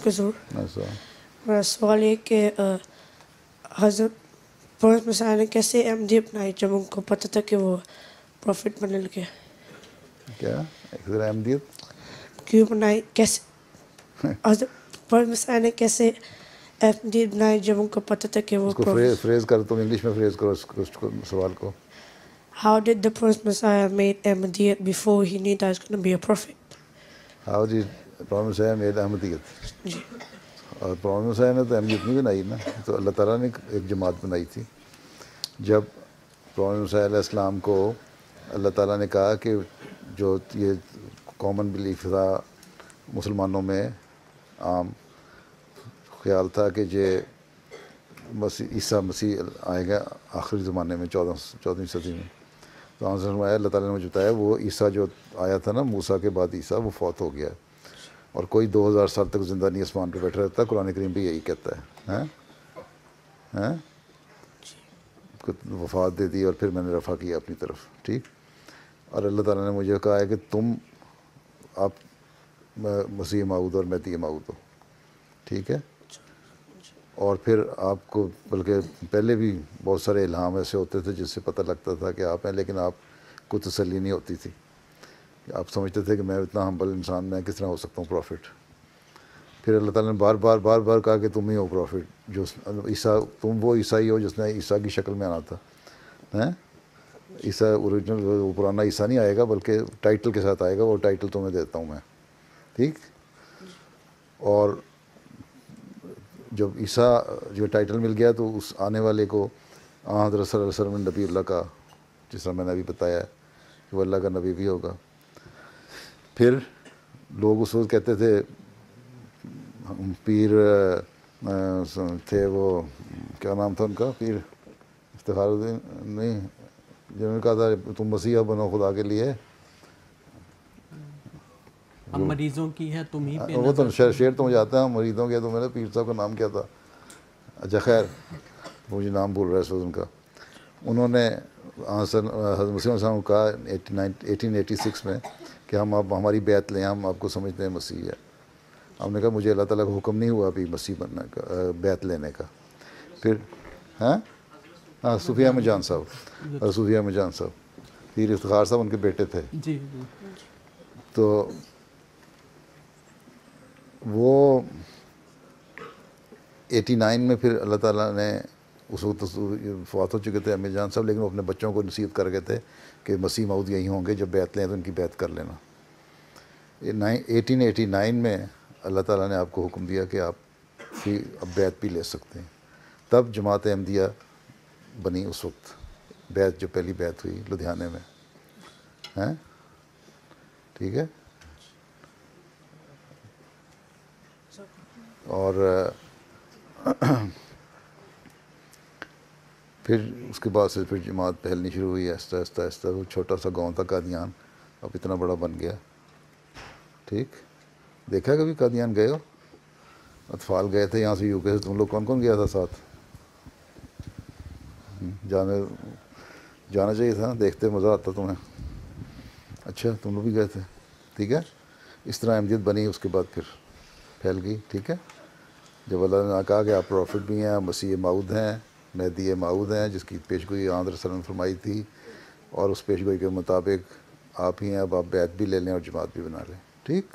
کو ضرور ایسا میرا سوال یہ کہ حضرت پروفیٹ مسیح نے کیسے احمدی اپنائی جب ان کو پتہ تھا کہ وہ پروفٹ بننے لگے؟ کیا ایک ذرا احمدیت کیوں بنائی؟ کیسے حضرت پروفیٹ مسیح نے کیسے احمدی بنائی جب ان کو پتہ تھا کہ وہ اس کو فریز کر تم انگلش میں فریز کرو اس کو سوال کو. How did the Prophet Messiah made Ahmadiyyat before he knew that he was going to be a prophet? How did Prophet Messiah made احمدیت؟ جی اور Prophet Messiah نے تو احمدیت نہیں بنائی نا، تو اللہ تعالیٰ نے ایک جماعت بنائی تھی. جب Prophet Messiah علیہ السلام کو اللہ تعالیٰ نے کہا کہ جو یہ کامن بلیف تھا مسلمانوں میں، عام خیال تھا کہ عیسیٰ مسیح آئے گا آخری زمانے میں 14ویں صدی میں، تو اللہ تعالیٰ نے مجھے بتایا وہ عیسیٰ جو آیا تھا نا موسیٰ کے بعد عیسیٰ، وہ فوت ہو گیا ہے اور کوئی 2000 سال تک زندہ نہیں آسمان پہ بیٹھا رہتا. قرآن کریم بھی یہی کہتا ہے ہیں وفات دے دی اور پھر میں نے رفع کیا اپنی طرف. ٹھیک، اور اللہ تعالیٰ نے مجھے کہا ہے کہ آپ مسیح موعود اور مہدی موعود ہو. ٹھیک ہے، اور پھر آپ کو بلکہ پہلے بھی بہت سارے الہام ایسے ہوتے تھے جس سے پتہ لگتا تھا کہ آپ ہیں، لیکن آپ کو تسلی نہیں ہوتی تھی. آپ سمجھتے تھے کہ میں اتنا ہمبل انسان، میں کس طرح ہو سکتا ہوں پروفٹ. پھر اللہ تعالیٰ نے بار بار کہا کہ تم ہی ہو پروفٹ، جو عیسیٰ، تم وہ عیسائی ہو جس نے عیسیٰ کی شکل میں آنا تھا. عیسیٰ اوریجنل، وہ پرانا عیسیٰ نہیں آئے گا بلکہ ٹائٹل کے ساتھ آئے گا، وہ ٹائٹل تمہیں دیتا ہوں میں. ٹھیک، اور جب عیسیٰ جو ٹائٹل مل گیا تو اس آنے والے کو حضرت صلی اللہ علیہ وسلم نبی اللہ کا، جس طرح میں نے ابھی بتایا ہے کہ وہ اللہ کا نبی بھی ہوگا. پھر لوگ اس وقت کہتے تھے، پیر تھے وہ، کیا نام تھا ان کا، پیر افتخار الدین نہیں، جنہوں نے کہا تھا تم مسیحا بنو خدا کے لیے. ہم مریضوں کی ہے تم ہی پہ وہ تو شعر تو مجھے آتا ہے مریضوں کے، تو میرے پیر صاحب کا نام کیا تھا، اچھا خیر مجھے نام بھول رہا ہے اس وقت ان کا. انہوں نے حضرت مسیح علیہ السلام کو کہا 1886 میں کہ ہماری بیعت لیں، ہم آپ کو سمجھتے ہیں مسیح ہے. ہم نے کہا مجھے اللہ تعالیٰ کا حکم نہیں ہوا ابھی مسیح بننے کا، بیعت لینے کا. پھر ہاں صوفیہ احمد جان صاحب، صوفیہ احمد جان صاحب، پیر افتخار صاحب ان کے بیٹے تھے. جی تو وہ 89 میں پھر اللہ تعالیٰ نے، اس وقت فوت ہو چکے تھے احمد جان صاحب، لیکن وہ اپنے بچوں کو نصیحت کر گئے تھے کہ مسیح موعود یہی ہوں گے، جب بیعت لیں تو ان کی بیعت کر لینا. 1889 میں اللہ تعالیٰ نے آپ کو حکم دیا کہ آپ بھی اب بیعت بھی لے سکتے ہیں. تب جماعت احمدیہ بنی. اس وقت بیعت، جو پہلی بیعت ہوئی لدھیانے میں ہیں. ٹھیک ہے، اور پھر اس کے بعد سے پھر جماعت پھیلنی شروع ہوئی آہستہ آہستہ آہستہ. وہ چھوٹا سا گاؤں تھا قادیان، اب اتنا بڑا بن گیا. ٹھیک، دیکھا کبھی قادیان گئے ہو؟ اطفال گئے تھے یہاں سے یو کے سے. تم لوگ کون کون گیا تھا ساتھ؟ جانا چاہیے تھا، دیکھتے مزہ آتا تمہیں. اچھا تم لوگ بھی گئے تھے. ٹھیک ہے، اس طرح احمدیت بنی، اس کے بعد پھر پھیل گئی. ٹھیک ہے، جب اللہ نے کہا کہ آپ پروفٹ بھی ہیں، مسیح موعود ہیں، مہدی موعود ہیں، جس کی پیشگوئی آن رسول نے فرمائی تھی، اور اس پیشگوئی کے مطابق آپ ہی ہیں. اب آپ بیعت بھی لے لیں اور جماعت بھی بنا لیں. ٹھیک.